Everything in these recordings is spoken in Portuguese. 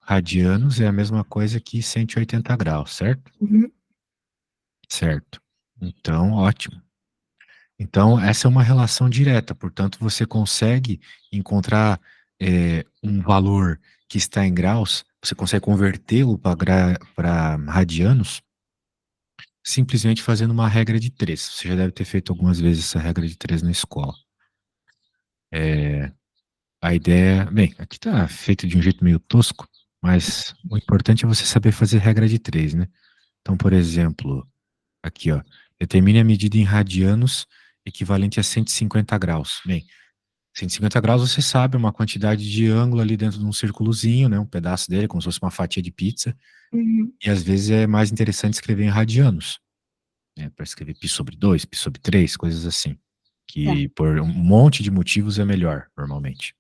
radianos é a mesma coisa que 180 graus, certo? Uhum. Certo. Então, ótimo. Então, essa é uma relação direta, portanto, você consegue encontrar um valor que está em graus, você consegue convertê-lo para radianos, simplesmente fazendo uma regra de 3. Você já deve ter feito algumas vezes essa regra de 3 na escola. A ideia, bem, aqui está feito de um jeito meio tosco, mas o importante é você saber fazer regra de 3, né? Então, por exemplo, aqui, ó, determine a medida em radianos equivalente a 150 graus. Bem, 150 graus você sabe, uma quantidade de ângulo ali dentro de um círculozinho, né? Um pedaço dele, como se fosse uma fatia de pizza. Uhum. E às vezes é mais interessante escrever em radianos, né? Para escrever π sobre 2, π sobre 3, coisas assim. Tá. Que por um monte de motivos é melhor, normalmente.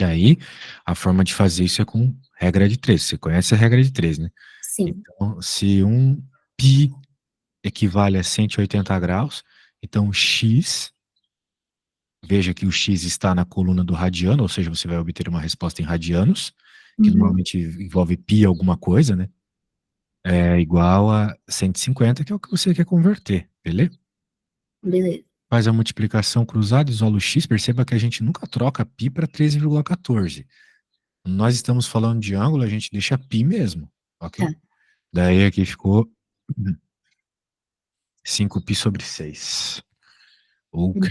Daí, a forma de fazer isso é com regra de 3. Você conhece a regra de 3, né? Sim. Então, se um π equivale a 180 graus, então x, veja que o x está na coluna do radiano, ou seja, você vai obter uma resposta em radianos, que Uhum. normalmente envolve π alguma coisa, né? É igual a 150, que é o que você quer converter, beleza? Beleza. Faz a multiplicação cruzada, isola o x, perceba que a gente nunca troca π para 13,14. Nós estamos falando de ângulo, a gente deixa π mesmo, Tá. ok? Daí aqui ficou 5π sobre 6. Ok.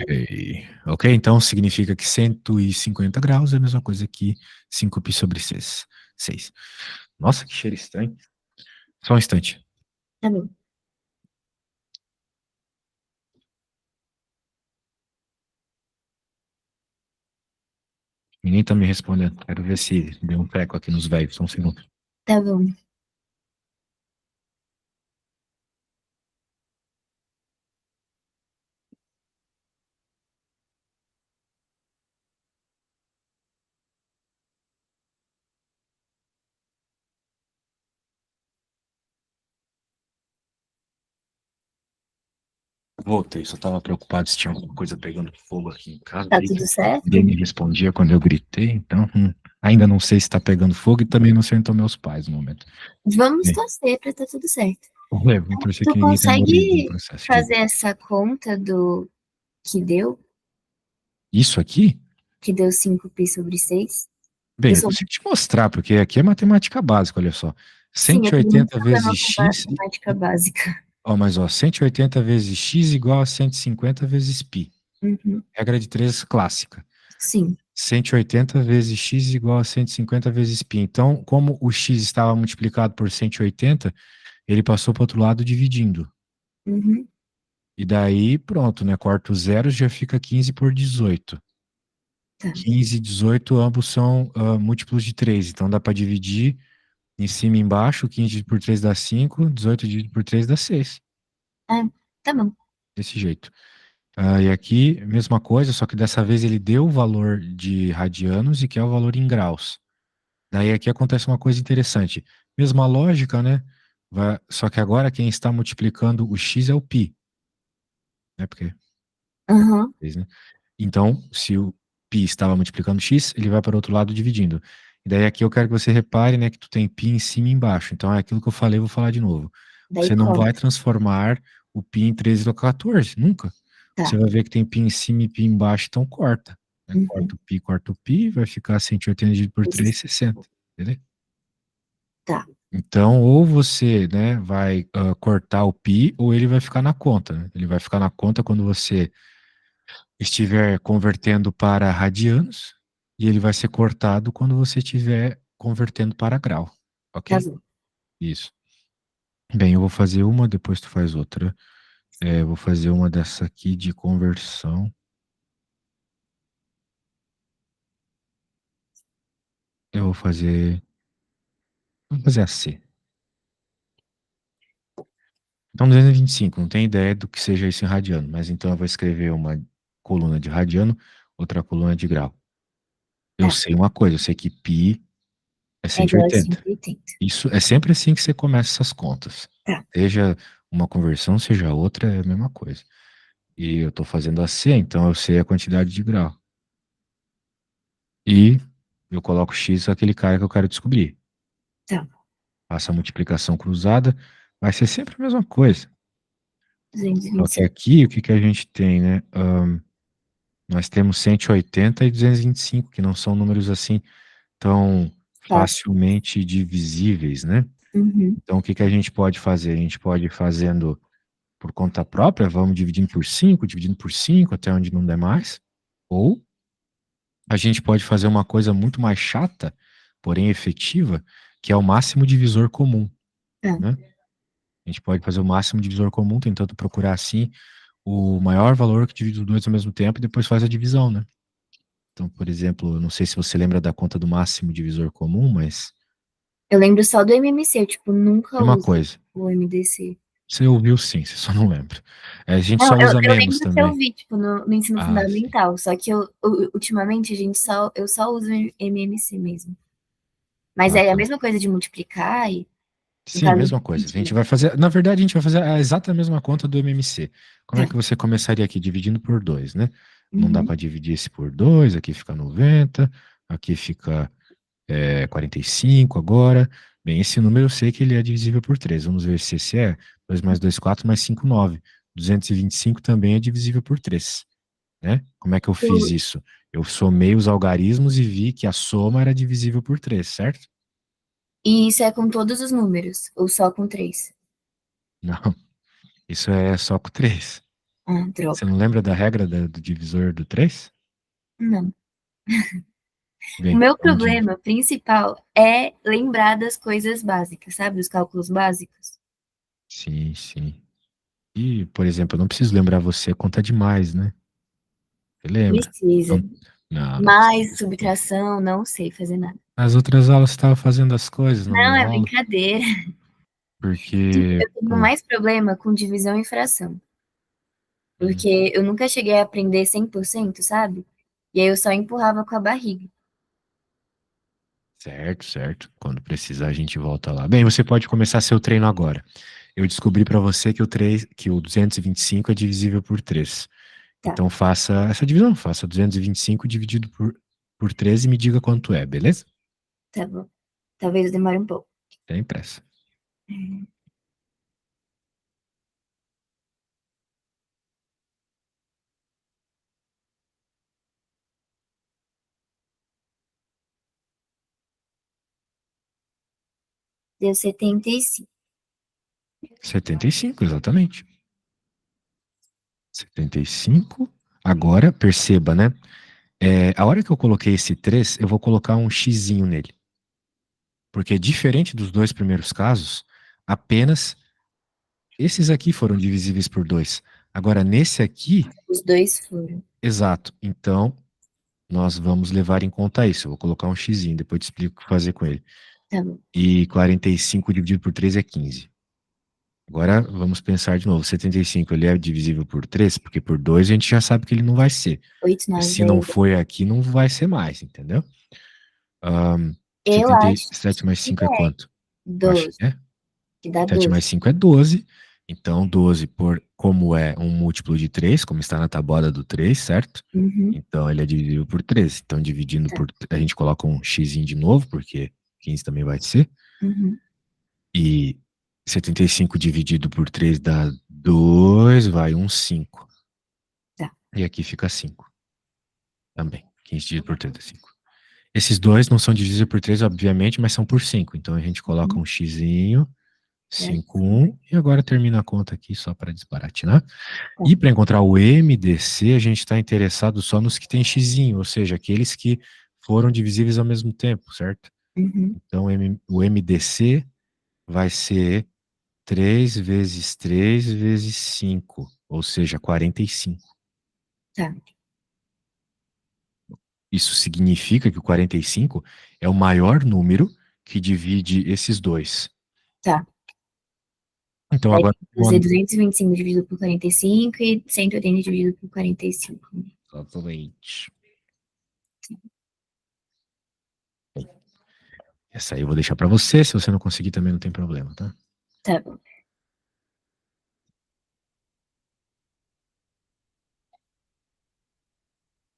Uhum. Ok, então significa que 150 graus é a mesma coisa que 5π sobre 6. 6. Nossa, que cheiro estranho. Só um instante. Tá bom. Ninguém tá me respondendo. Quero ver se deu um treco aqui nos velhos. Só um segundo. Tá bom. Voltei, só tava preocupado se tinha alguma coisa pegando fogo aqui em casa. Tá Vi tudo que certo? ninguém me respondia quando eu gritei, então ainda não sei se tá pegando fogo e também não sei onde estão meus pais no momento. Vamos É, torcer pra tá tudo certo. vou torcer Tu que ninguém tenha morrido no consegue processo. Diga. fazer essa conta do que deu? Isso aqui? Que deu 5π sobre 6? Bem, Eu eu sou. consigo te mostrar, porque aqui é matemática básica, olha só. Sim, eu tenho muito 180 problema vezes com x, matemática básica. ó, mas ó, 180 vezes x igual a 150 vezes π. Uhum. Regra de 3 clássica. Sim. 180 vezes x igual a 150 vezes π. Então, como o x estava multiplicado por 180, ele passou para o outro lado dividindo. Uhum. E daí, pronto, né? Corta os zeros, já fica 15 por 18. Tá. 15 e 18, ambos são múltiplos de 3. Então, dá para dividir em cima e embaixo. 15 dividido por 3 dá 5, 18 dividido por 3 dá 6. É, tá bom. Desse jeito. E aqui, mesma coisa, só que dessa vez ele deu o valor de radianos e que é o valor em graus. Daí aqui acontece uma coisa interessante. Mesma lógica, né? Só que agora quem está multiplicando o x é o π, né? Porque Aham. fez, né? Então, se o π estava multiplicando x, ele vai para o outro lado dividindo. E daí aqui eu quero que você repare, né, que tu tem π em cima e embaixo. Então é aquilo que eu falei, vou falar de novo. Daí Você não vai corta. transformar o π em 13,14, nunca. Você Tá. vai ver que tem π em cima e π embaixo, então corta, né? Uhum. Corta o π, vai ficar 180 dividido por 3, 60. Entendeu? Tá. Então, ou você, né, vai cortar o π, ou ele vai ficar na conta, né? Ele vai ficar na conta quando você estiver convertendo para radianos, e ele vai ser cortado quando você estiver convertendo para grau, Tá ok? bom. Isso. Bem, eu vou fazer uma, depois tu faz outra. Eu vou fazer uma dessa aqui de conversão. Eu vou fazer a C. Então, 225, não tenho ideia do que seja isso em radiano, mas então eu vou escrever uma coluna de radiano, outra coluna de grau. Eu Tá. sei uma coisa, eu sei que π é É igual a 180. 180. Isso é sempre assim que você começa essas contas. Tá. Seja uma conversão, seja outra, é a mesma coisa. E eu estou fazendo a C, então eu sei a quantidade de grau. E eu coloco X aquele cara que eu quero descobrir. Tá. Faça a multiplicação cruzada, vai ser sempre a mesma coisa. Só que 225. aqui, o que que a gente tem, né? Nós temos 180 e 225, que não são números assim tão Fácil. facilmente divisíveis, né? Uhum. Então, o que que a gente pode fazer? A gente pode ir fazendo por conta própria, vamos dividindo por 5 até onde não der mais. Ou a gente pode fazer uma coisa muito mais chata, porém efetiva, que é o máximo divisor comum, Tá. né? A gente pode fazer o máximo divisor comum, tentando procurar assim o maior valor que divide os dois ao mesmo tempo e depois faz a divisão, né? Então, por exemplo, eu não sei se você lembra da conta do máximo divisor comum, mas Eu lembro só do MMC, eu, tipo, nunca mesma uso coisa. o MDC. Você ouviu sim, você só não lembra. A gente Não, só eu, usa eu menos lembro que eu também. vi, tipo, no ensino Ah, sim. fundamental, só que ultimamente eu só uso MMC mesmo. Mas Ah, é a tá. mesma coisa de multiplicar e, no Sim, caso, mesma coisa. A gente dividir. vai fazer, na verdade, a gente vai fazer a exata mesma conta do MMC. Como Tá. é que você começaria aqui? Dividindo por 2, né? Não dá Uhum. para dividir esse por 2, aqui fica 90, aqui fica 45 agora. Bem, esse número eu sei que ele é divisível por 3. Vamos ver se esse é 2 mais 2, 4 mais 5, 9. 225 também é divisível por 3, né? Como é que eu fiz O- isso? Eu somei os algarismos e vi que a soma era divisível por 3, certo? E isso é com todos os números, ou só com três? Não, isso é só com 3. Ah, Você droga. não lembra da regra do divisor do 3? Não. O Bem, meu vamos de... problema principal é lembrar das coisas básicas, sabe? Dos cálculos básicos. Sim, sim. E, por exemplo, eu não preciso lembrar você conta demais, né? Você lembra? Precisa. Não, não, não Mais precisa. subtração, não sei fazer nada. Nas outras aulas você estava fazendo as coisas na Não, minha é aula, brincadeira. porque, Eu tenho pô, mais problema com divisão e fração. hum, Porque eu nunca cheguei a aprender 100%, sabe? E aí eu só empurrava com a barriga. certo, certo. Quando precisar a gente volta lá. Bem, você pode começar seu treino agora. Eu descobri para você que que o 225 é divisível por 3. Tá, Então faça essa divisão, faça 225 dividido por 3 e me diga quanto é, beleza? tá bom. Talvez eu demore um pouco. Tem pressa. Deu 75. 75, exatamente. 75. Agora, perceba, né? A hora que eu coloquei esse 3, eu vou colocar um xizinho nele. Porque diferente dos dois primeiros casos, apenas esses aqui foram divisíveis por 2. Agora, nesse aqui, Os dois foram. exato. Então, nós vamos levar em conta isso. Eu vou colocar um xizinho, depois eu te explico o que fazer com ele. Tá bom. E 45 dividido por 3 é 15. Agora, vamos pensar de novo. 75, ele é divisível por 3, porque por 2 a gente já sabe que ele não vai ser. 8, E 9, se não 10. foi aqui, não vai ser mais, entendeu? Ahn, Eu acho 77 mais que 5 é é quanto? Eu acho que 12. é. Que dá 7 mais 12. 5 é 12. Então, 12 como é um múltiplo de 3, como está na tabuada do 3, certo? Uhum. Então, ele é divisível por 13. Então, dividindo Tá. por... A gente coloca um x de novo, porque 15 também vai ser. Uhum. E 75 dividido por 3 dá 2, vai um 5. Tá. E aqui fica 5 também. 15 dividido por 3 é 5. Esses dois não são divisíveis por 3, obviamente, mas são por 5. Então, a gente coloca Uhum. um xizinho, Certo. 5, 1, e agora termina a conta aqui só para desbaratinar. Tá. E para encontrar o MDC, a gente está interessado só nos que tem xizinho, ou seja, aqueles que foram divisíveis ao mesmo tempo, certo? Uhum. Então, o MDC vai ser 3 vezes 3 vezes 5, ou seja, 45. Tá. Isso significa que o 45 é o maior número que divide esses dois. Tá. Então, Vai agora, fazer 225 dividido por 45 e 180 dividido por 45. exatamente. Essa aí eu vou deixar para você, se você não conseguir também não tem problema, tá? Tá bom.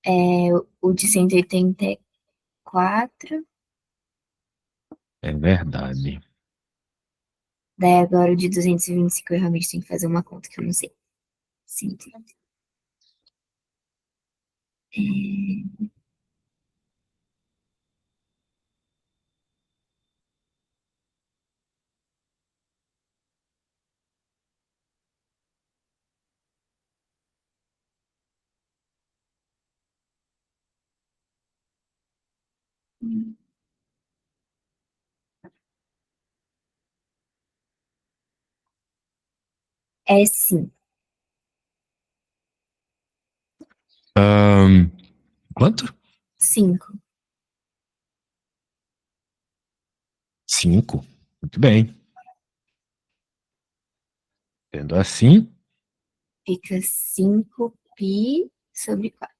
É, o de 184 É verdade. Daí agora o de 225 eu realmente tenho que fazer uma conta que eu não sei. Sim. É sim. Ahn, quanto? 5. 5. Muito bem. Tendo assim, Fica 5π sobre 4.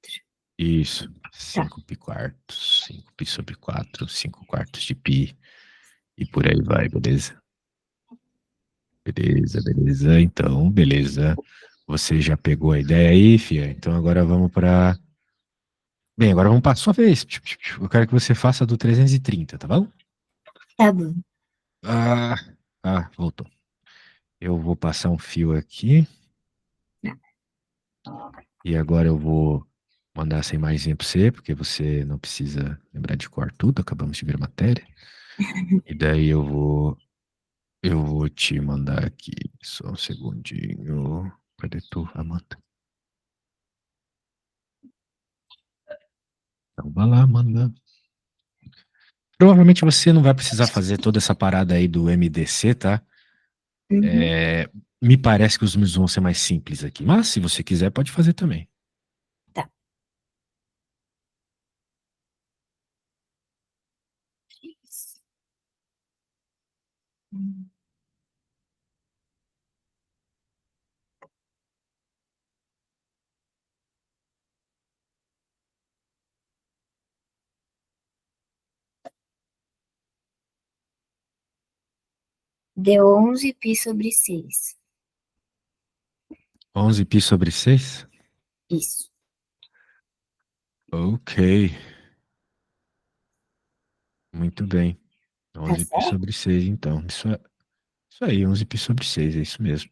isso. Tá. 5π quartos. 5π sobre 4. 5 quartos de pi. E por aí vai, beleza? Beleza, beleza. Então, beleza. Você já pegou a ideia aí, Fia? Então agora vamos para. Bem, agora vamos para a sua vez. Eu quero que você faça do 330, tá bom? Tá bom. Ah, voltou. Eu vou passar um fio aqui. E agora eu vou mandar essa imagem para você, porque você não precisa lembrar de cor tudo. Acabamos de ver a matéria. E daí eu vou te mandar aqui. Só um segundinho. Cadê tu, Amanda? Então, vai lá, manda. Provavelmente você não vai precisar fazer toda essa parada aí do MDC, tá? Uhum. É, me parece que os números vão ser mais simples aqui. Mas se você quiser, pode fazer também. Tá. Deu 11π sobre 6. 11π/6. Isso. Ok, muito bem. Tá 11π certo? sobre 6, então. Isso aí, 11π/6, é isso mesmo.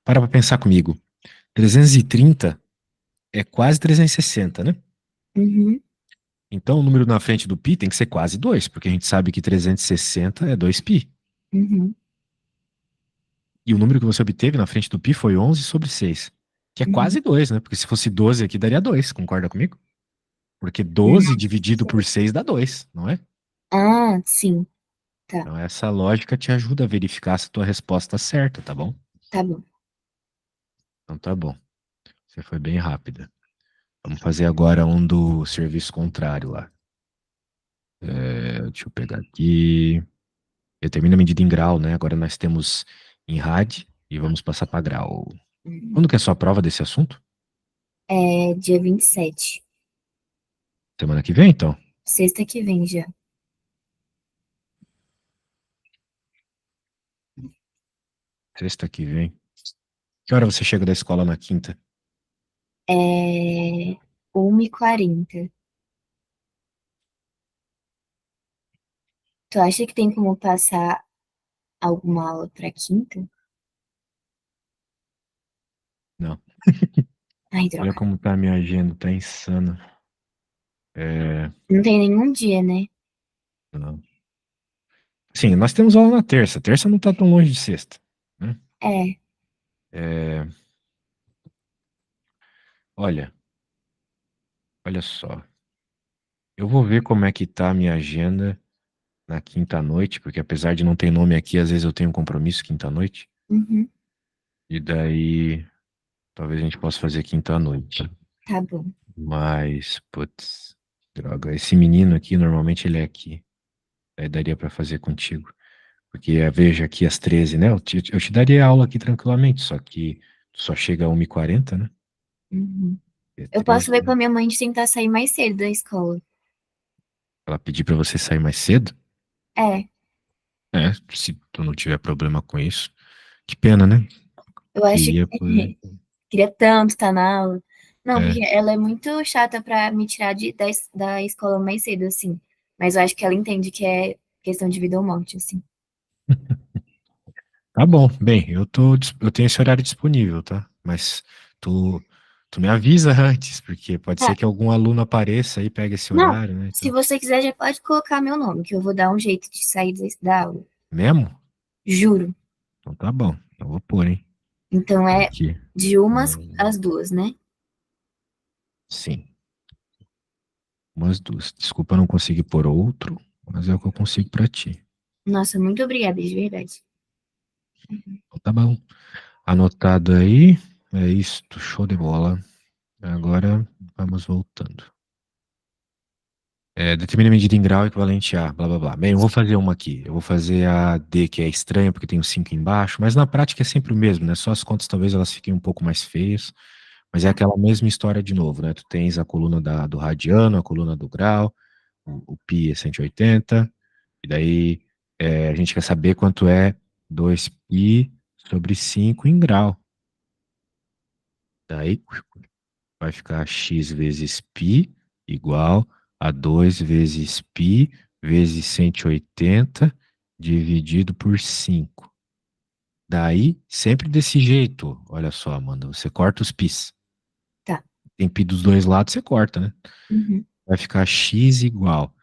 Para pra pensar comigo. 330 é quase 360, né? Uhum. Então o número na frente do pi tem que ser quase 2, porque a gente sabe que 360 é 2π. Uhum. E o número que você obteve na frente do pi foi 11/6, que é Uhum. quase 2, né? Porque se fosse 12 aqui daria 2, concorda comigo? Porque Hum. 12 dividido por 6 dá 2, não é? Ah, sim. Tá. Então essa lógica te ajuda a verificar se a tua resposta é certa, tá bom? Tá bom. Então tá bom. Você foi bem rápida. Vamos fazer agora um do serviço contrário lá. Deixa eu pegar aqui. Determina a medida em grau, né? Agora nós temos em rad e vamos passar para grau. Uhum. Quando que é a sua prova desse assunto? É dia 27. Semana que vem, então? Sexta que vem já. Sexta que vem. Que hora você chega da escola na quinta? É 1h40. Tu acha que tem como passar alguma aula pra quinta? Não. Ai, Olha droga. como tá a minha agenda, tá insana. É, Não tem nenhum dia, né? não. Sim, nós temos aula na terça. Terça não tá tão longe de sexta, né? É. É, olha, olha só. Eu vou ver como é que tá a minha agenda na quinta noite, porque apesar de não ter nome aqui, às vezes eu tenho um compromisso quinta noite. Uhum. E daí, talvez a gente possa fazer quinta noite. Tá bom. Mas, putz, droga, esse menino aqui, normalmente ele é aqui. Aí daria pra fazer contigo. Porque veja aqui às 13, né? Eu te daria aula aqui tranquilamente, só que tu só chega a 1h40, né? Uhum. É Eu posso 13, ver com né? a minha mãe de tentar sair mais cedo da escola. Ela pedir pra você sair mais cedo. É. Se tu não tiver problema com isso. Que pena, né? Eu acho Queria poder. que queria tanto estar na aula. Não, É, porque ela é muito chata pra me tirar da escola mais cedo, assim. Mas eu acho que ela entende que questão de vida ou morte, assim. Tá bom, bem, eu tenho esse horário disponível, tá? Mas tu, tu me avisa antes, porque pode ser Tá. que algum aluno apareça e pegue esse Não, horário, né? se Então, você quiser, já pode colocar meu nome, que eu vou dar um jeito de sair da aula. mesmo? Juro. Então tá bom, eu vou pôr, hein? Então é Aqui. de umas Hum, às duas, né? sim, umas duas. Desculpa eu não conseguir pôr outro, mas é o que eu consigo pra ti. Nossa, muito obrigada, de verdade. Então tá bom. Anotado aí. É isso, show de bola. Agora vamos voltando. Determina a medida em grau equivalente a blá blá blá. Bem, eu vou fazer uma aqui. Eu vou fazer a D, que é estranha, porque tem o 5 embaixo, mas na prática é sempre o mesmo, né? Só as contas talvez elas fiquem um pouco mais feias, mas é Tá, aquela mesma história de novo, né? Tu tens a coluna do radiano, a coluna do grau, o π é 180, e daí a gente quer saber quanto é 2π sobre 5 em grau. Daí vai ficar x vezes π igual a 2 vezes π vezes 180 dividido por 5. Daí, sempre desse jeito. Olha só, Amanda, você corta os πs. tá. Tem π dos dois lados, você corta, né? Uhum. Vai ficar x igual.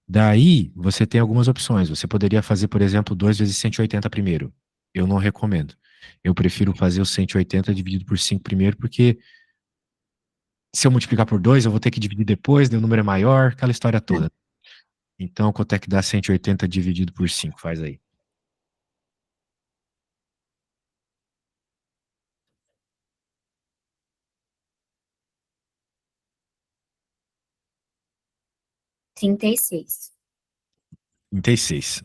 Daí, você tem algumas opções. Você poderia fazer, por exemplo, 2 vezes 180 primeiro. Eu não recomendo. Eu prefiro fazer o 180 dividido por 5 primeiro, porque se eu multiplicar por 2, eu vou ter que dividir depois, daí o número é maior, aquela história Tá. toda. Então, quanto é que dá 180 dividido por 5? Faz aí. 36. 36.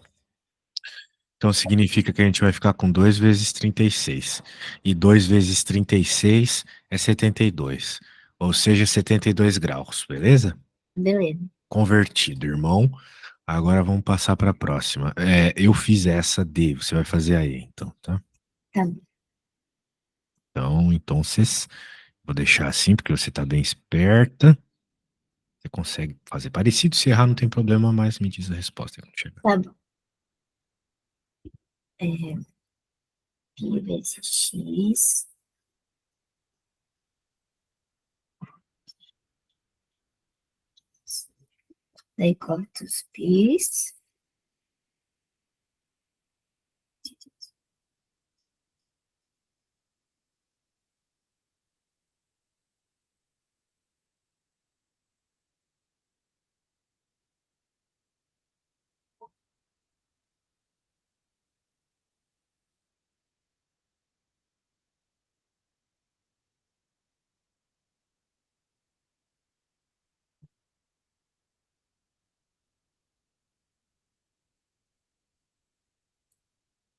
Então, significa que a gente vai ficar com 2 vezes 36. E 2 vezes 36 é 72. Ou seja, 72 graus, beleza? Beleza. Convertido, irmão. Agora vamos passar para a próxima. Eu fiz essa D, você vai fazer aí, então, tá? Tá bom. Então, vocês. Vou deixar assim, porque você está bem esperta. Você consegue fazer parecido. Se errar, não tem problema, mas me diz a resposta quando chegar. Tá bom. É, pi vezes x. Daí corta os pis.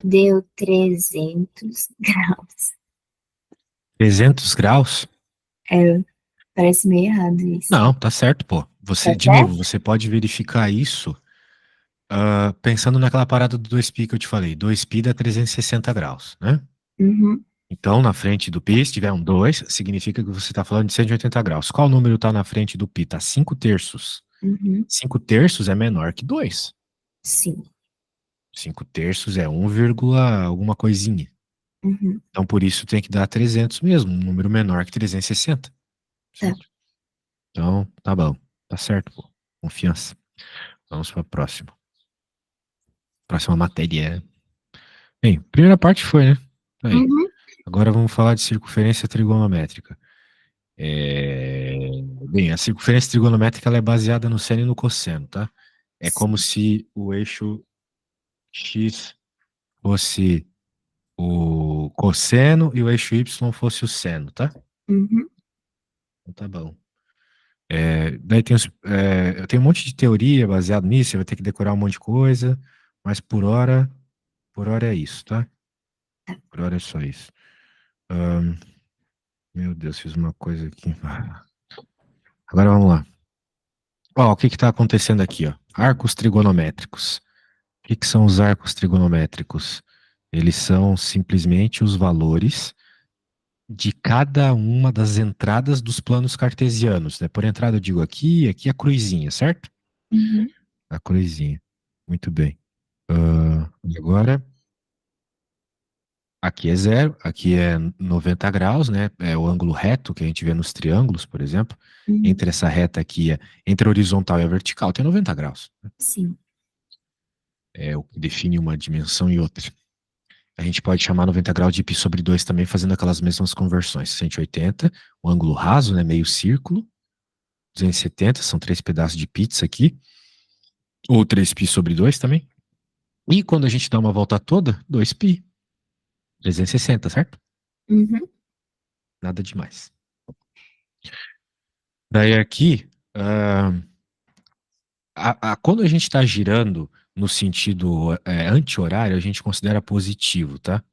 Deu 300 graus. 300 graus? É, parece meio errado isso. Não, tá certo, pô. Tá Você, de novo, certo? você pode verificar isso pensando naquela parada do 2π que eu te falei. 2π dá 360 graus, né? Uhum, Então, na frente do π, se tiver um 2, significa que você está falando de 180 graus. Qual número está na frente do π? Está 5 terços. uhum. 5 terços é menor que 2. Sim. 5 terços é 1, alguma coisinha. Uhum. Então, por isso tem que dar 300 mesmo, um número menor que 360, Tá. certo? Então, tá bom. Tá certo, pô. Confiança. Vamos para a próxima. Próxima matéria. Bem, primeira parte foi, né? Aí. Uhum. Agora vamos falar de circunferência trigonométrica. Bem, a circunferência trigonométrica ela é baseada no seno e no cosseno, tá? É como se o eixo X fosse o cosseno e o eixo Y fosse o seno, tá? Uhum. Então tá bom. Daí tem eu tenho um monte de teoria baseado nisso, você vai ter que decorar um monte de coisa, mas por hora é isso, tá? Tá. Por hora é só isso. Ahn, Meu Deus, fiz uma coisa aqui. Agora vamos lá. Ó, o que está acontecendo aqui, ó? Arcos trigonométricos. O que são os arcos trigonométricos? Eles são simplesmente os valores de cada uma das entradas dos planos cartesianos, né? Por entrada eu digo aqui, aqui a cruzinha, certo? Uhum. A cruzinha. Muito bem. E agora, aqui é zero, aqui é 90 graus, né? É o ângulo reto que a gente vê nos triângulos, por exemplo. Uhum. Entre essa reta aqui, entre a horizontal e a vertical, tem 90 graus. Sim. É o que define uma dimensão e outra. A gente pode chamar 90 graus de π sobre 2 também, fazendo aquelas mesmas conversões. 180, o ângulo raso, né? Meio círculo. 270, são 3 pedaços de pizza aqui. Ou 3π sobre 2 também. E quando a gente dá uma volta toda, 2π. 360, certo? Uhum. Nada demais. Daí aqui, quando a gente está girando no sentido anti-horário, a gente considera positivo, tá?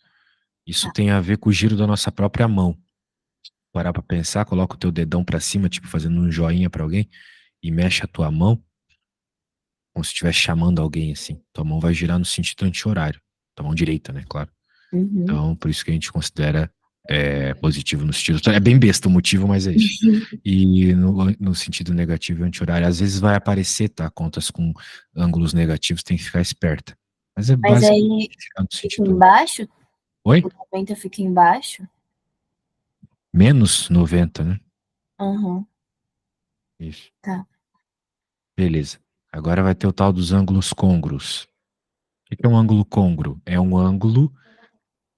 Isso Tá. tem a ver com o giro da nossa própria mão. Parar para pensar, coloca o teu dedão para cima, tipo fazendo um joinha para alguém, e mexe a tua mão, como se estivesse chamando alguém assim. Tua mão vai girar no sentido anti-horário. Tua mão direita, né? Claro. Uhum. Então, por isso que a gente considera positivo no sentido. É bem besta o motivo, mas é isso. E no sentido negativo e anti-horário, às vezes vai aparecer, tá? Contas com ângulos negativos, tem que ficar esperta. Mas é Mas basicamente aí ficar no fica sentido. embaixo? Oi? O 90 fica embaixo? Menos 90, né? Aham. Isso. Tá. Beleza. Agora vai ter o tal dos ângulos côngruos. O que é um ângulo côngruo? É um ângulo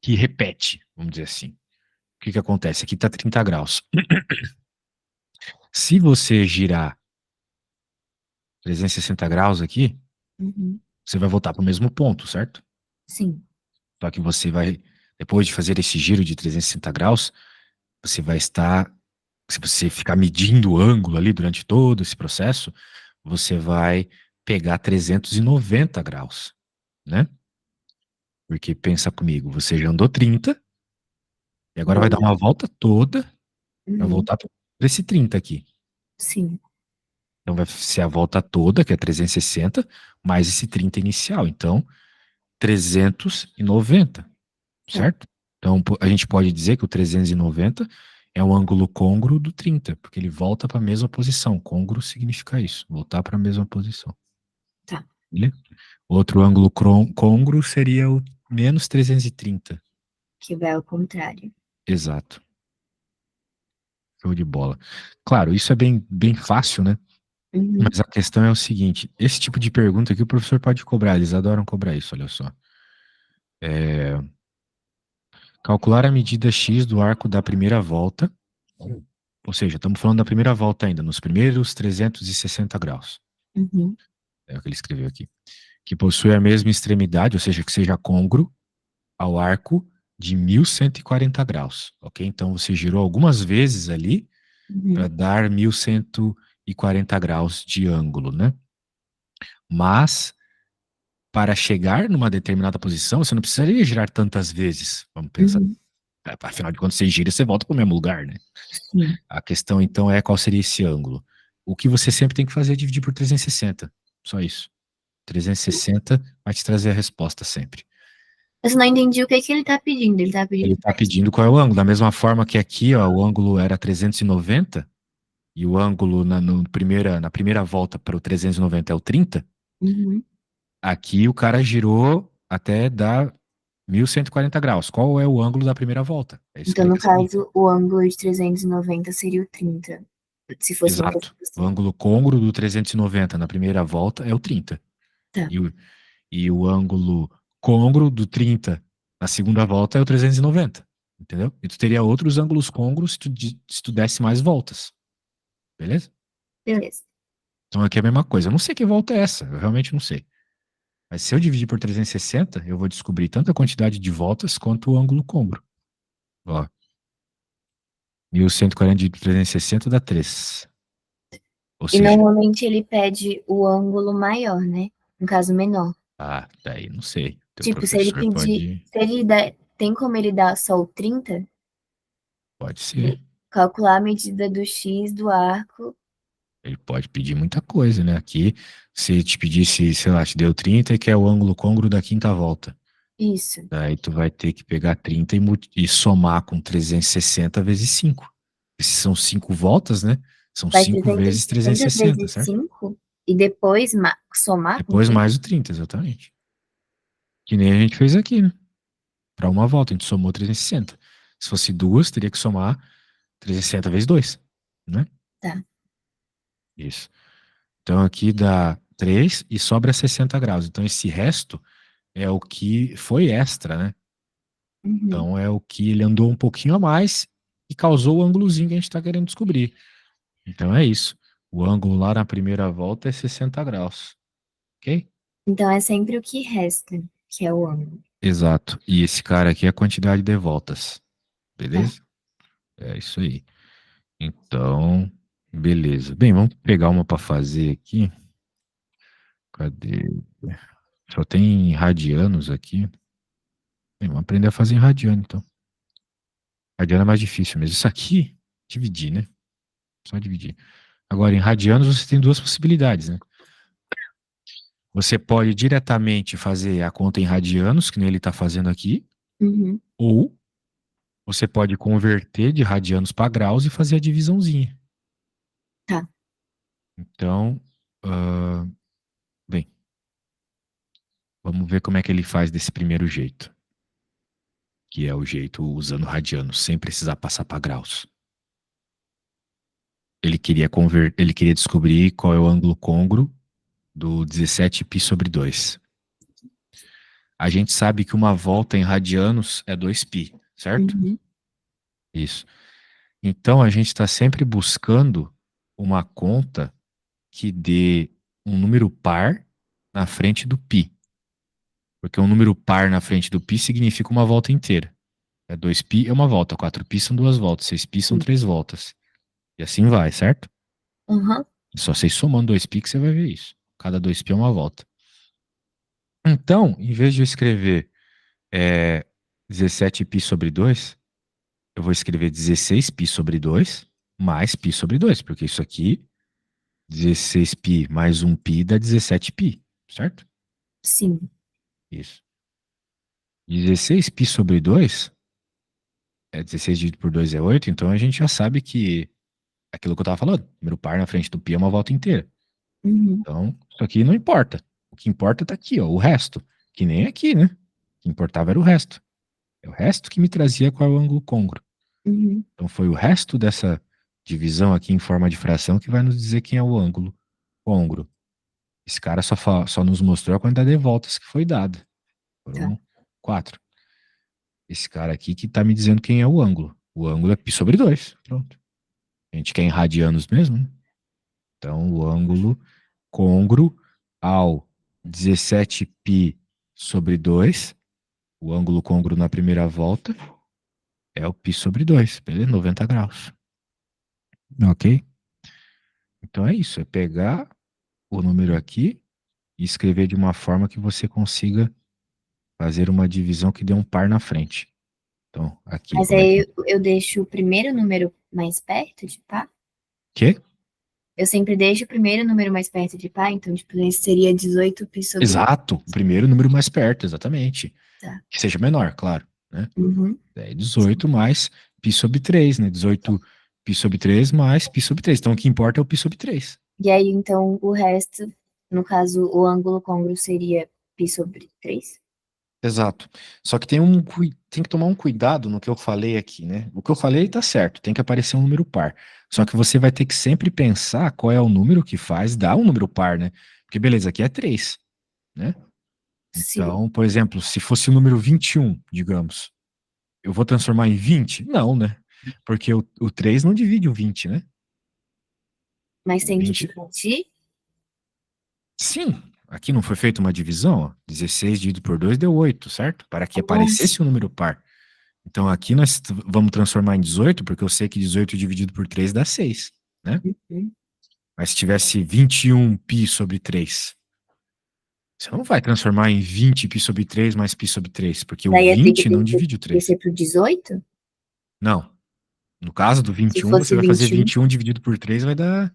que repete, vamos dizer assim. O que acontece? Aqui está 30 graus. Se você girar 360 graus aqui, Uhum. você vai voltar para o mesmo ponto, certo? Sim. Só que você vai, depois de fazer esse giro de 360 graus, você vai estar, se você ficar medindo o ângulo ali durante todo esse processo, você vai pegar 390 graus, né? Porque pensa comigo, você já andou 30 e agora vai dar uma volta toda para Uhum. voltar para esse 30 aqui. Sim. Então vai ser a volta toda, que é 360, mais esse 30 inicial. Então, 390, Tá. certo? Então, a gente pode dizer que o 390 é o ângulo côngruo do 30, porque ele volta para a mesma posição. Côngruo significa isso, voltar para a mesma posição. Tá. Beleza? Outro ângulo côngruo seria o menos 330. Que vai ao contrário. Exato. Show de bola. Claro, isso é bem, bem fácil, né? Uhum. Mas a questão é o seguinte: esse tipo de pergunta aqui o professor pode cobrar, eles adoram cobrar isso, olha só. Calcular a medida x do arco da primeira volta, ou seja, estamos falando da primeira volta ainda, nos primeiros 360 graus. Uhum. É o que ele escreveu aqui. Que possui a mesma extremidade, ou seja, que seja côngruo ao arco de 1140 graus, ok? Então você girou algumas vezes ali para Uhum. dar 1140 graus de ângulo, né? Mas para chegar numa determinada posição, você não precisaria girar tantas vezes. Vamos pensar. Uhum. Afinal de contas, você gira, você volta para o mesmo lugar, né? Sim. A questão, então, é qual seria esse ângulo. O que você sempre tem que fazer é dividir por 360. Só isso. 360 vai te trazer a resposta sempre. Eu só não entendi o que que ele tá pedindo. Ele tá Ele pedindo está pra pedindo qual é o ângulo. Da mesma forma que aqui, ó, o ângulo era 390 e o ângulo na primeira volta para o 390 é o 30. Uhum. Aqui o cara girou até dar 1140 graus. Qual é o ângulo da primeira volta? É isso que Então, ele no quer saber. caso, o ângulo de 390 seria o 30, se fosse uma coisa Exato. O assim. ângulo côngruo do 390 na primeira volta é o 30. Tá, E o ângulo côngruo do 30 na segunda volta é o 390. Entendeu? E tu teria outros ângulos côngruos se tu desse mais voltas. Beleza? beleza. Então aqui é a mesma coisa. Eu não sei que volta é essa. Eu realmente não sei. Mas se eu dividir por 360, eu vou descobrir tanto a quantidade de voltas quanto o ângulo côngruo. Ó, 1140 dividido por 360 dá 3. Ou E seja, normalmente ele pede o ângulo maior, né? No caso, menor. daí não sei. Teu Tipo, se ele professor pedir, pode. se ele der, tem como ele dar só o 30, Pode ser. calcular a medida do X do arco. Ele pode pedir muita coisa, né? Aqui, se te pedisse, sei lá, te deu 30 e quer o ângulo côngruo da quinta volta. Isso. Daí tu vai ter que pegar 30 e somar com 360 vezes 5. Se são 5 voltas, né? São Vai 5 trezentos e vezes sessenta 360, vezes certo? 5. E depois somar com Depois 30? mais o 30, exatamente. Que nem a gente fez aqui, né? Para uma volta, a gente somou 360. Se fosse duas, teria que somar 360 vezes 2, né? Tá. Isso. Então aqui dá 3 e sobra 60 graus. Então esse resto é o que foi extra, né? Uhum. Então é o que ele andou um pouquinho a mais e causou o ângulozinho que a gente está querendo descobrir. Então é isso. O ângulo lá na primeira volta é 60 graus. Ok? Então é sempre o que resta, que é o ângulo. Exato. E esse cara aqui é a quantidade de voltas. Tá. Beleza? É isso aí. Então, beleza. Bem, vamos pegar uma para fazer aqui. Cadê? Só tem radianos aqui. Bem, vamos aprender a fazer em radiano, então. Radiano é mais difícil mesmo. Isso aqui, dividir, né? Só dividir. Agora, em radianos, você tem duas possibilidades, né? Você pode diretamente fazer a conta em radianos, que nem ele está fazendo aqui, Uhum. ou você pode converter de radianos para graus e fazer a divisãozinha. Tá. Então, ah, bem, vamos ver como é que ele faz desse primeiro jeito, que é o jeito usando radianos, sem precisar passar para graus. Ele queria descobrir qual é o ângulo côngruo do 17π sobre 2. A gente sabe que uma volta em radianos é 2π, certo? Uhum. Isso. Então a gente está sempre buscando uma conta que dê um número par na frente do π. Porque um número par na frente do π significa uma volta inteira. 2π é uma volta, 4π são duas voltas, 6π são Sim. três voltas. E assim vai, certo? Uhum. Só vocês somando 2π que você vai ver isso. Cada 2π é uma volta. Então, em vez de eu escrever 17π sobre 2, eu vou escrever 16π sobre 2 mais π sobre 2, porque isso aqui, 16π mais 1π dá 17π, certo? Sim. Isso. 16π sobre 2 16 dividido por 2 é 8, então a gente já sabe que aquilo que eu tava falando, número par na frente do π é uma volta inteira. Uhum. Então, isso aqui não importa. O que importa tá aqui, ó, o resto. Que nem aqui, né? O que importava era o resto. É o resto que me trazia qual é o ângulo côngruo. Uhum. Então foi o resto dessa divisão aqui em forma de fração que vai nos dizer quem é o ângulo côngruo. Esse cara só nos mostrou a quantidade de voltas que foi dada. Tá. Foram 4. Esse cara aqui que tá me dizendo quem é o ângulo. O ângulo é π sobre 2. Pronto. A gente quer em radianos mesmo, né? Então o ângulo côngruo ao 17π sobre 2, o ângulo côngruo na primeira volta, é o π sobre 2, beleza? 90 graus. Ok? Então é isso, é pegar o número aqui e escrever de uma forma que você consiga fazer uma divisão que dê um par na frente. Então, aqui, Mas como é que... aí eu deixo o primeiro número mais perto de pá? Quê? Eu sempre deixo o primeiro número mais perto de pá, então, tipo, esse seria 18π sobre... Exato, o primeiro número mais perto, exatamente. Tá. Que seja menor, claro, né? Uhum. É 18 mais π sobre 3, né? 18 π sobre 3 mais π sobre 3. Então, o que importa é o π sobre 3. E aí, então, o resto, no caso, o ângulo côngruo seria π sobre 3? Exato. Só que tem que tomar um cuidado no que eu falei aqui, né? O que eu falei tá certo, tem que aparecer um número par. Só que você vai ter que sempre pensar qual é o número que faz dar um número par, né? Porque beleza, aqui é 3, né? Sim. Então, por exemplo, se fosse o número 21, digamos, eu vou transformar em 20? Não, né? Porque o 3 não divide o 20, né? Mas O tem que 20, dividir? sim. Aqui não foi feita uma divisão, ó. 16 dividido por 2 deu 8, certo? Para que Nossa. aparecesse um número par. Então aqui nós vamos transformar em 18, porque eu sei que 18 dividido por 3 dá 6, né? Uhum. Mas se tivesse 21π sobre 3, você não vai transformar em 20π sobre 3 mais π sobre 3, porque o Daí ia ter que 20 não divide o 3. descer pro 18? Não. No caso do Se 21, você fosse vai fazer 21? 21 dividido por 3, vai dar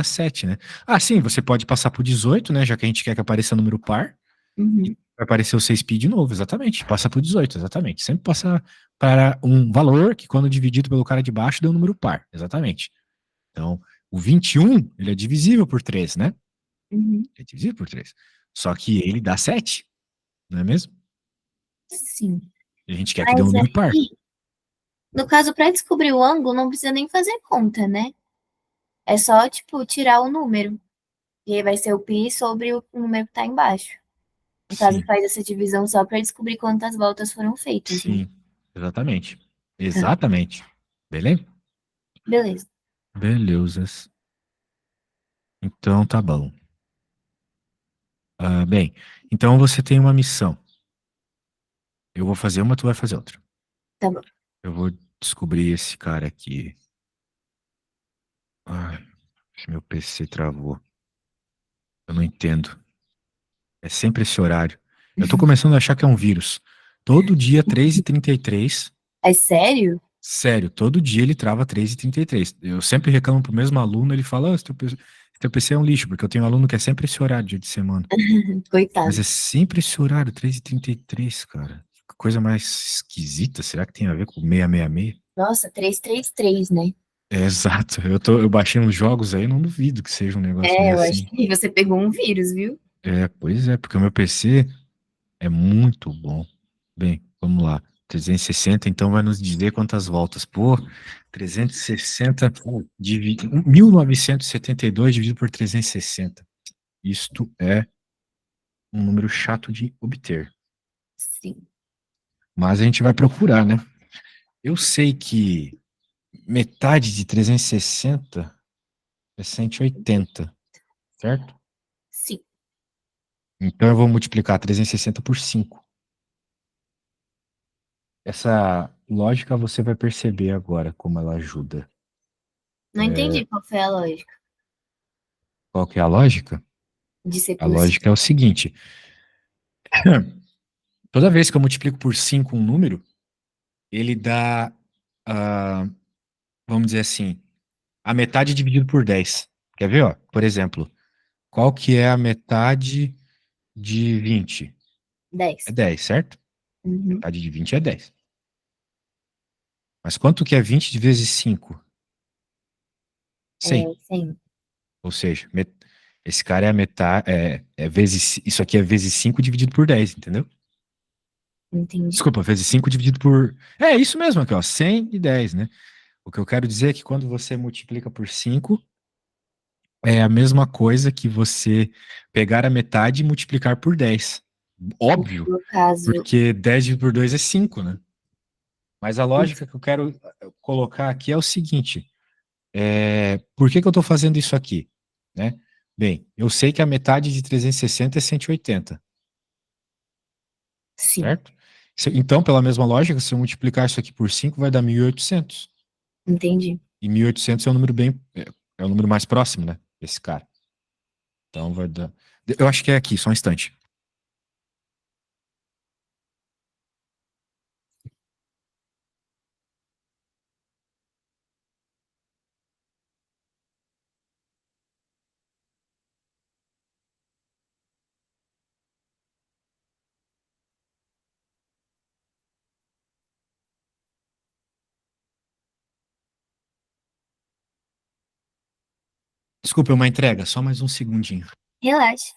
7, né? Ah, sim, você pode passar por 18, né? Já que a gente quer que apareça número par. E Uhum. vai aparecer o 6π de novo, exatamente. Passa por 18, exatamente. Sempre passa para um valor que, quando dividido pelo cara de baixo, deu um número par, exatamente. Então, o 21, ele é divisível por 3, né? Uhum. É divisível por 3. Só que ele dá 7, não é mesmo? Sim. E a gente quer que dê um Mas número par. aí, no caso, para descobrir o ângulo, não precisa nem fazer conta, né? É só, tipo, tirar o número. E aí vai ser o π sobre o número que tá embaixo. No caso, Sim, faz essa divisão só para descobrir quantas voltas foram feitas, né? sim, exatamente. Tá, Exatamente. Beleza? beleza. Belezas. Então tá bom. Bem, então você tem uma missão. Eu vou fazer uma, tu vai fazer outra. Tá bom. Eu vou descobrir esse cara aqui. Ai, meu PC travou. Eu não entendo. É sempre esse horário. Eu tô começando a achar que é um vírus. Todo dia, 3h33. É sério? Sério, todo dia ele trava 3h33. Eu sempre reclamo pro mesmo aluno, ele fala, teu PC é um lixo, porque eu tenho um aluno que é sempre esse horário, dia de semana. Mas Coitado. é sempre esse horário, 3h33, cara. Que coisa mais esquisita. Será que tem a ver com 666? Nossa, 333, né? É, exato. Eu baixei uns jogos aí, não duvido que seja um negócio É, meio eu acho assim. que você pegou um vírus, viu? É, pois é, porque o meu PC é muito bom. Bem, vamos lá. 360, então vai nos dizer quantas voltas. Pô, 360 1972 dividido por 360. Isto é um número chato de obter. Sim. Mas a gente vai procurar, né? Eu sei que metade de 360 é 180, certo? Sim. Então eu vou multiplicar 360 por 5. Essa lógica você vai perceber agora como ela ajuda. Não entendi qual foi a lógica Qual que é a lógica? de ser A por si. lógica é o seguinte: toda vez que eu multiplico por 5 um número, ele dá, ah, vamos dizer assim, a metade dividido por 10. Quer ver, ó? Por exemplo, qual que é a metade de 20? É 10. 10, certo? Uhum. Metade de 20 é 10. Mas quanto que é 20 vezes 5? É 100. 100. Ou seja, esse cara é a metade, vezes, isso aqui é vezes 5 dividido por 10, entendeu? Entendi. Desculpa, vezes 5 dividido por. É isso mesmo aqui, ó, 110, né? O que eu quero dizer é que quando você multiplica por 5 é a mesma coisa que você pegar a metade e multiplicar por 10. Óbvio, No caso, porque 10 dividido por 2 é 5, né? Mas a isso. lógica que eu quero colocar aqui é o seguinte: por que que eu estou fazendo isso aqui? Né? Bem, eu sei que a metade de 360 é 180, Sim. certo? Então, pela mesma lógica, se eu multiplicar isso aqui por 5, vai dar 1.800. Entendi. E 1.800 é um número bem. É o número mais próximo, né? Desse cara. Então vai dar. Eu acho que é aqui, só um instante. Desculpa, é uma entrega, só mais um segundinho. Relaxa.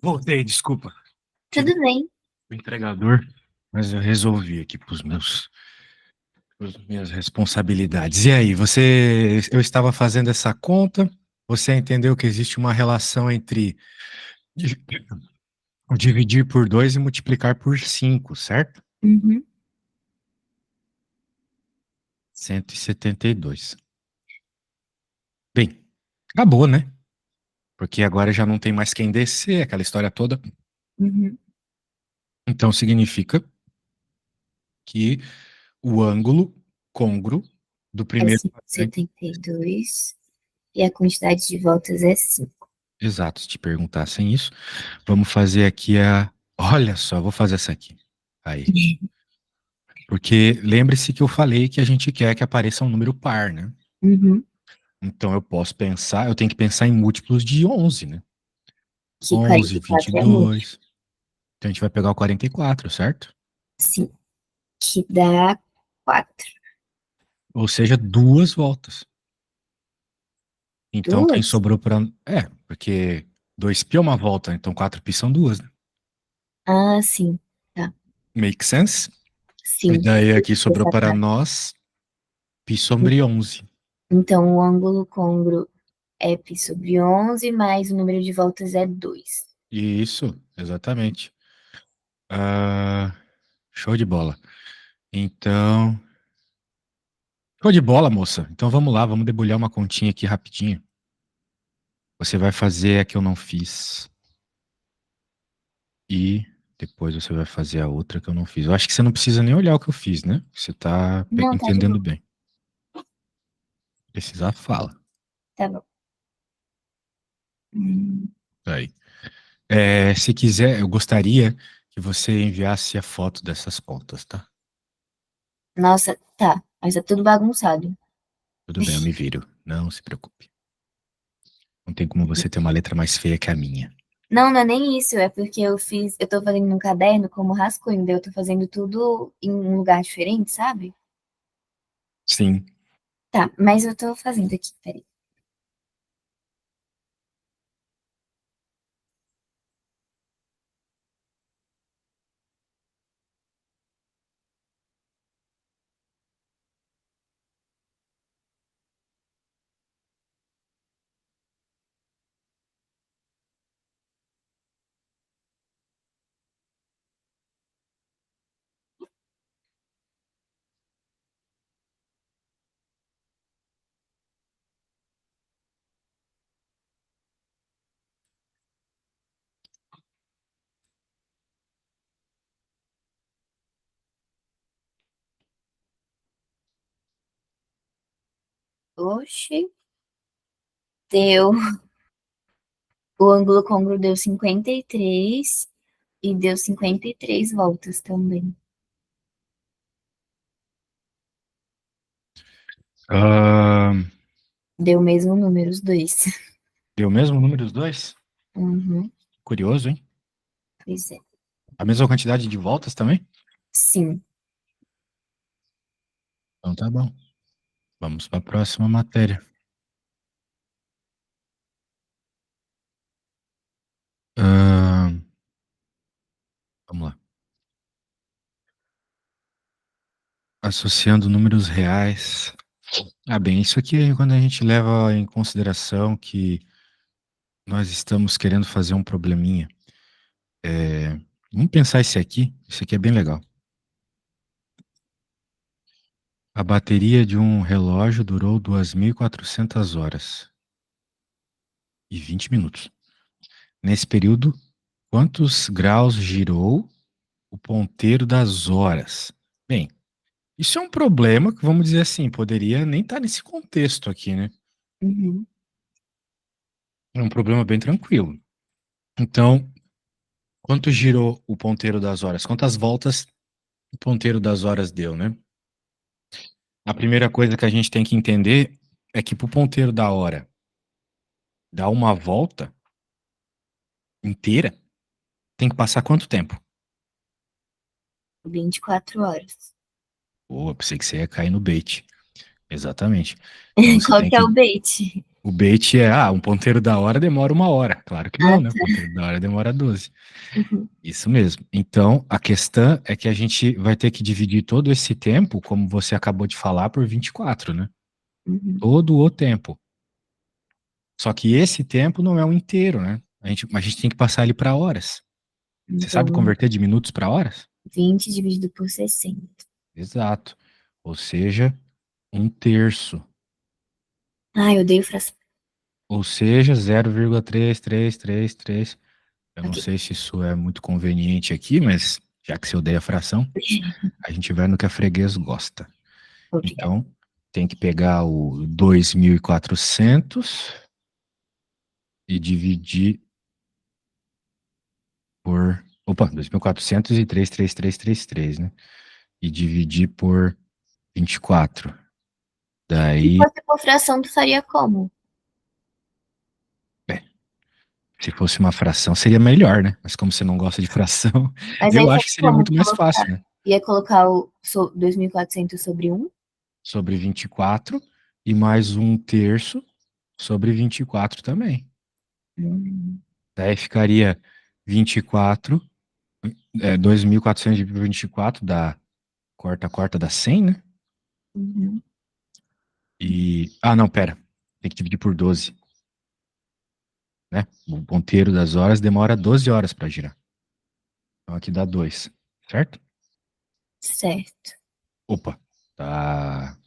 Voltei, desculpa. Tive Tudo bem. o entregador, mas eu resolvi aqui para os meus, pras minhas responsabilidades. E aí, eu estava fazendo essa conta, você entendeu que existe uma relação entre di- dividir por 2 e multiplicar por 5, certo? Uhum, 172. Bem, acabou, né? Porque agora já não tem mais quem descer, aquela história toda. uhum. Então significa que o ângulo côngruo do É primeiro cento e quadrante. setenta e dois e a quantidade de voltas é 5. Exato, se te perguntassem isso. Vamos fazer aqui a. Olha só, vou fazer essa aqui. Aí. Porque lembre-se que eu falei que a gente quer que apareça um número par, né? Uhum. Então eu posso pensar, eu tenho que pensar em múltiplos de 11, né? Que 11, quarenta e vinte e quatro é múltiplo. dois. Então a gente vai pegar o 44, certo? Sim, que dá 4. Ou seja, duas voltas. Então quem Duas? sobrou para. É, porque 2π é uma volta, então 4π são duas, né? Ah, sim. Tá. Make sense? E Sim. daí aqui sobrou Essa para parte. nós π sobre 11. Então, o ângulo côngruo é π sobre 11 mais o número de voltas é 2. Isso, exatamente. Ah, show de bola. Então, show de bola, moça. Então vamos lá, vamos debulhar uma continha aqui rapidinho. Você vai fazer a que eu não fiz e depois você vai fazer a outra que eu não fiz. Eu acho que você não precisa nem olhar o que eu fiz, né? Você tá Não, tá de entendendo boa. bem. Precisar, fala. Tá bom. Hum, Aí. Se quiser, eu gostaria que você enviasse a foto dessas contas, tá? Nossa, tá. Mas tá tudo bagunçado. Tudo bem, eu me viro. Não se preocupe. Não tem como você ter uma letra mais feia que a minha. Não, não é nem isso. É porque eu tô fazendo num caderno como rascunho, daí eu tô fazendo tudo em um lugar diferente, sabe? Sim. Tá, mas eu tô fazendo aqui, peraí. Oxi, deu. O ângulo côngruo deu 53 e deu 53 voltas também. Ah, Deu o mesmo número, os dois. deu mesmo o número dos dois? Uhum, Curioso, hein? pois é. A mesma quantidade de voltas também? Sim. Então tá bom. Vamos para a próxima matéria. Ah, vamos lá. Associando números reais. Ah, bem, isso aqui é quando a gente leva em consideração que nós estamos querendo fazer um probleminha. É, vamos pensar esse aqui. Esse aqui é bem legal. A bateria de um relógio durou 2.400 horas e 20 minutos. Nesse período, quantos graus girou o ponteiro das horas? Bem, isso é um problema que, vamos dizer assim, poderia nem estar nesse contexto aqui, né? Uhum. É um problema bem tranquilo. Então, quanto girou o ponteiro das horas? Quantas voltas o ponteiro das horas deu, né? A primeira coisa que a gente tem que entender é que para o ponteiro da hora dar uma volta inteira, tem que passar quanto tempo? 24 horas. Pô, pensei que você ia cair no bait. Exatamente. Então você Qual tem que é o que. bait? O bait é, um ponteiro da hora demora 1 hora. Claro que Ah, não, né? O tá. ponteiro da hora demora 12. Uhum, Isso mesmo. Então, a questão é que a gente vai ter que dividir todo esse tempo, como você acabou de falar, por 24, né? uhum. Todo o tempo. Só que esse tempo não é o inteiro, né? A gente tem que passar ele para horas. Você sabe Então, converter de minutos para horas? 20 dividido por 60. Exato. Ou seja, 1/3. Ai, eu odeio fração. Ou seja, 0,3333. Eu não Ok. sei se isso é muito conveniente aqui, mas já que você odeia fração, a gente vai no que a freguês gosta. Obrigada. Então, tem que pegar o 2.400 e dividir por. Opa, 2.400 e 33333, né? E dividir por 24. Se Daí, fosse por fração, tu faria como? é, se fosse uma fração, seria melhor, né? Mas como você não gosta de fração, Mas aí eu acho faria que seria como? muito mais fácil, né? Ia colocar o 2.400 sobre um. Sobre 24 e mais 1/3 sobre 24 também. Hum, Daí ficaria 24, 2.400 dividido por 24 dá, corta, dá 100, né? uhum, Não, pera. Tem que dividir por 12, né? O ponteiro das horas demora 12 horas para girar. Então aqui dá 2, certo? certo. Opa, tá,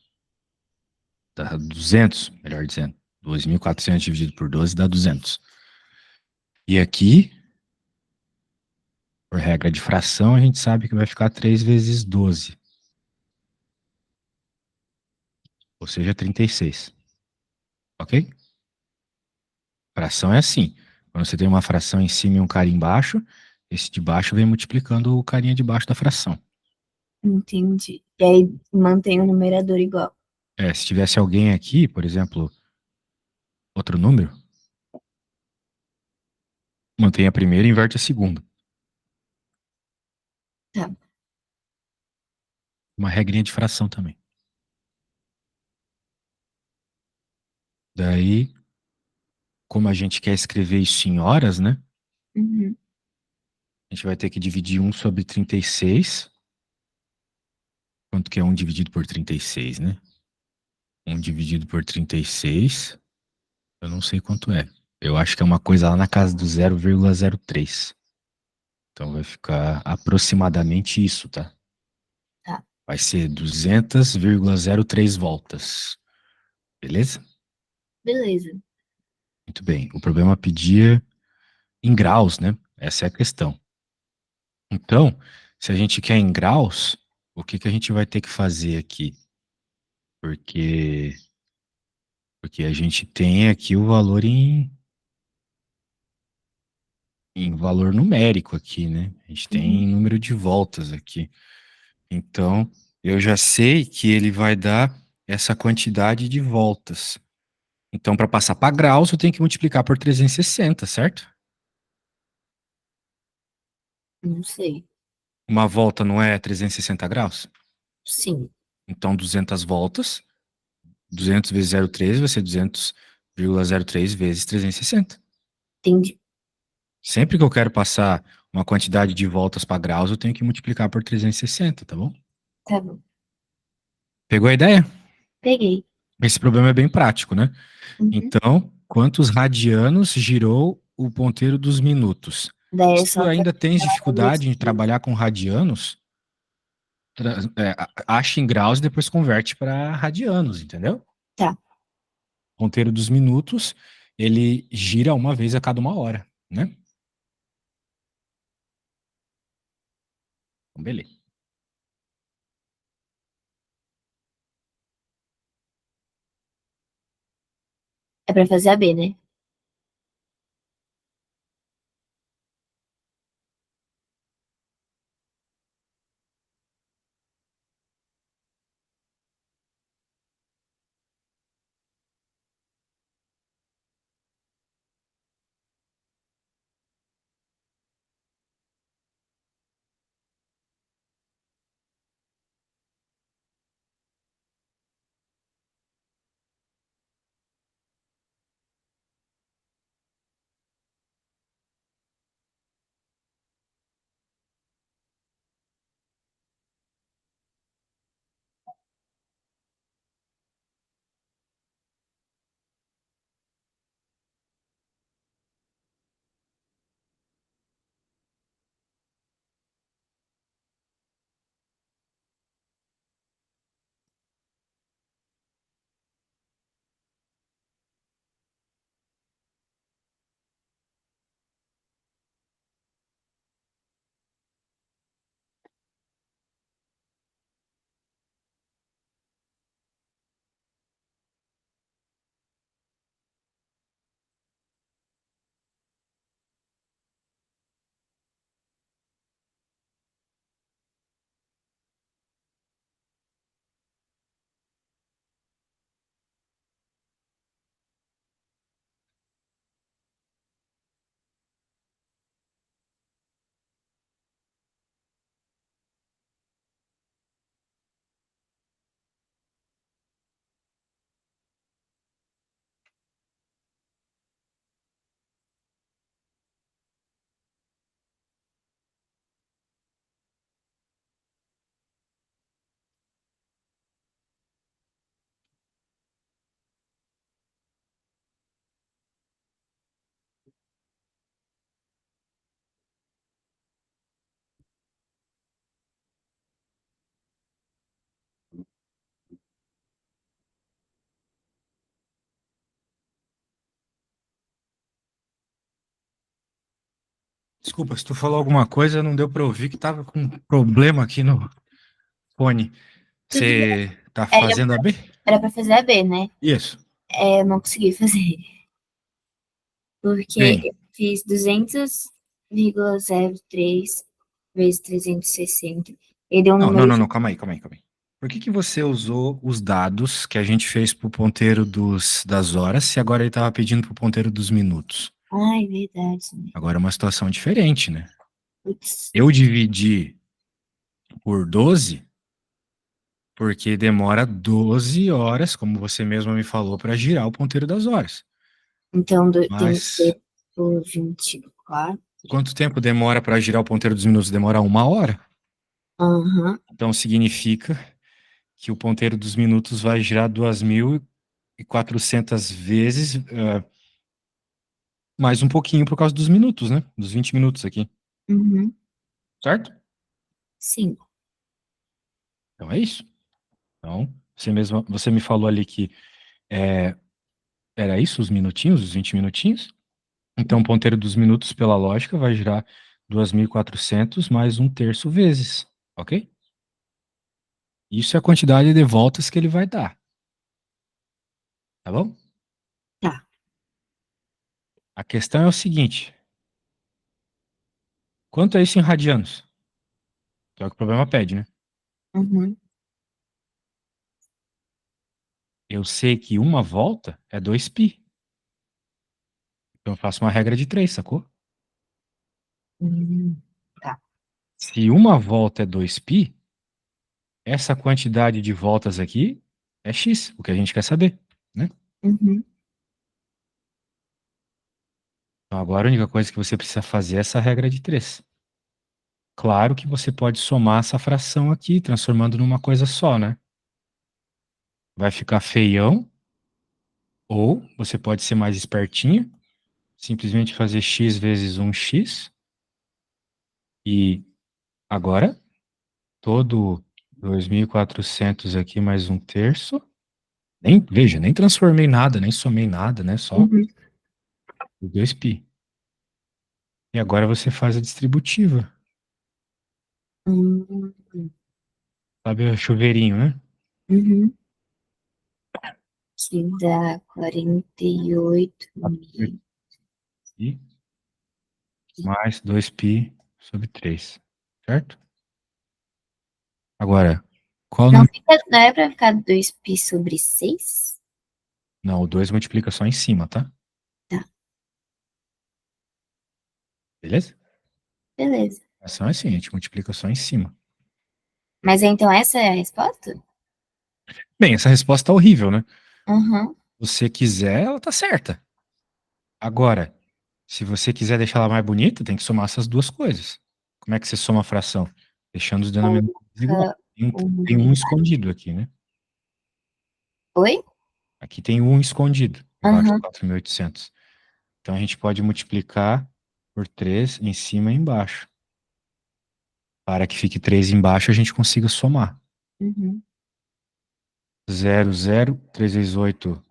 tá 200, melhor dizendo. 2.400 dividido por 12 dá 200. E aqui, por regra de fração, a gente sabe que vai ficar 3 vezes 12, ou seja, 36. Ok? Fração é assim. Quando você tem uma fração em cima e um cara embaixo, esse de baixo vem multiplicando o carinha de baixo da fração. Entendi. E aí mantém o numerador igual. Se tivesse alguém aqui, por exemplo, outro número, mantém a primeira e inverte a segunda. Tá. Uma regrinha de fração também. Daí, como a gente quer escrever isso em horas, né? Uhum. A gente vai ter que dividir 1/36. Quanto que é 1 dividido por 36, né? 1 dividido por 36, eu não sei quanto é. Eu acho que é uma coisa lá na casa do 0,03. Então vai ficar aproximadamente isso, tá? Tá. Vai ser 200,03 voltas. Beleza? Beleza. Muito bem. O problema pedia em graus, né? Essa é a questão. Então, se a gente quer em graus, o que que a gente vai ter que fazer aqui? Porque, porque a gente tem aqui o valor em valor numérico aqui, né? A gente Uhum. tem número de voltas aqui. Então, eu já sei que ele vai dar essa quantidade de voltas. Então, para passar para graus, eu tenho que multiplicar por 360, certo? Não sei. Uma volta não é 360 graus? Sim. Então, 200 voltas, 200 vezes 0,3 vai ser 200,03 vezes 360. Entendi. Sempre que eu quero passar uma quantidade de voltas para graus, eu tenho que multiplicar por 360, tá bom? Tá bom. Pegou a ideia? Peguei. Esse problema é bem prático, né? Uhum. Então, quantos radianos girou o ponteiro dos minutos? Daí é Se tu só ainda tens fazer dificuldade em trabalhar com radianos, acha em graus e depois converte para radianos, entendeu? Tá. O ponteiro dos minutos, ele gira uma vez a cada 1 hora, né? Então, beleza. É pra fazer a B, né? Desculpa, se tu falou alguma coisa, não deu para ouvir que tava com um problema aqui no fone. Tudo bem. Você tá Era, fazendo a B? era pra fazer a B, né? Isso. É, eu não consegui fazer. Porque Bem, eu fiz 200,03 vezes 360. E deu um não, não, número. não, não, calma aí, calma aí, calma aí. Por que que você usou os dados que a gente fez pro ponteiro das horas, se agora ele tava pedindo pro ponteiro dos minutos? Ai, verdade, né? Agora é uma situação diferente, né? Putz. Eu dividi por 12 porque demora 12 horas, como você mesmo me falou, para girar o ponteiro das horas. Então tem que Mas ser por 24. quanto tempo demora para girar o ponteiro dos minutos? Demora 1 hora. Aham. Então significa que o ponteiro dos minutos vai girar 2.400 vezes, mais um pouquinho por causa dos minutos, né? Dos 20 minutos aqui, Uhum. certo? Sim. Então é isso. Então, você me falou ali que é, era isso, os minutinhos, os 20 minutinhos. Então, o ponteiro dos minutos, pela lógica, vai girar 2.400 mais um terço vezes, ok? Isso é a quantidade de voltas que ele vai dar, tá bom? Tá. A questão é o seguinte: quanto é isso em radianos? Que é o que o problema pede, né? Uhum. Eu sei que uma volta é 2π. Então eu faço uma regra de 3, sacou? Tá. Se uma volta é 2π, essa quantidade de voltas aqui é x, o que a gente quer saber, né? Uhum. Então agora a única coisa que você precisa fazer é essa regra de 3. Claro que você pode somar essa fração aqui, transformando numa coisa só, né? Vai ficar feião, ou você pode ser mais espertinho, simplesmente fazer x vezes 1x, e agora todo 2.400 aqui mais um terço. Veja, nem transformei nada, nem somei nada, né? Só Uhum. 2π. E agora você faz a distributiva. Uhum. Sabe o chuveirinho, né? Uhum. Que dá 48 mil. E mais 2π sobre 3, certo? Agora, qual o Não, número? não é pra ficar 2π sobre 6? Não, o 2 multiplica só em cima, tá? Tá, Beleza? beleza. A ação é assim, a gente multiplica só em cima. Mas então essa é a resposta? Bem, essa resposta tá horrível, né? Uhum. Se você quiser, ela tá certa. Agora, se você quiser deixar ela mais bonita, tem que somar essas duas coisas. Como é que você soma a fração? Deixando os denominadores iguais. Coloca o Tem um número. escondido aqui, né? Oi? Aqui tem um escondido, embaixo de Uhum. 4.800. Então a gente pode multiplicar por 3 em cima e embaixo. Para que fique 3 embaixo, a gente consiga somar. Uhum. 0, 0, 3 vezes 8,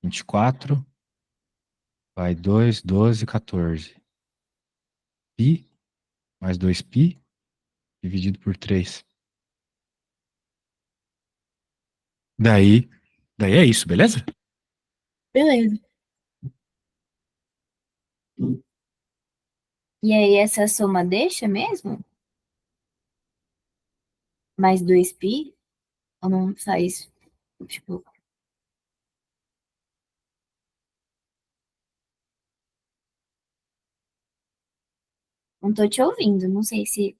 24. Vai 2, 12, 14. Pi mais 2π dividido por 3. Daí, daí é isso, beleza? Beleza. E aí essa soma deixa mesmo? Mais 2π? Ou não faz, tipo... Não tô te ouvindo. Não sei se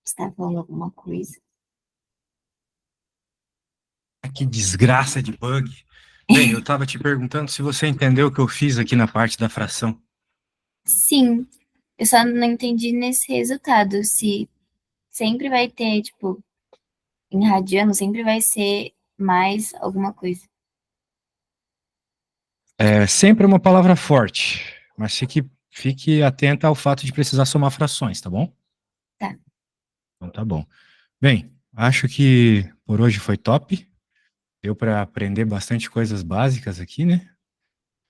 você tá falando alguma coisa. Que desgraça de bug. Bem, eu estava te perguntando se você entendeu o que eu fiz aqui na parte da fração. Sim, eu só não entendi nesse resultado se sempre vai ter, tipo, em radiano, sempre vai ser mais alguma coisa. É sempre uma palavra forte, mas fique atenta ao fato de precisar somar frações, tá bom? Tá, Então tá bom. Bem, acho que por hoje foi top. Deu para aprender bastante coisas básicas aqui, né?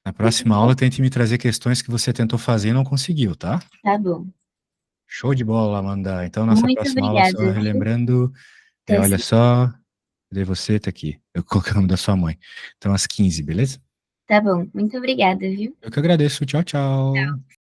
Na próxima aula, tente me trazer questões que você tentou fazer e não conseguiu, tá? tá bom. Show de bola, Amanda. Então, nossa Muito próxima aula, obrigada, só viu? relembrando, olha Tece. só, cadê você? Tá aqui. Eu coloquei o nome da sua mãe. Então, às 15, beleza? Tá bom. Muito obrigada, viu? Eu que agradeço. Tchau, tchau.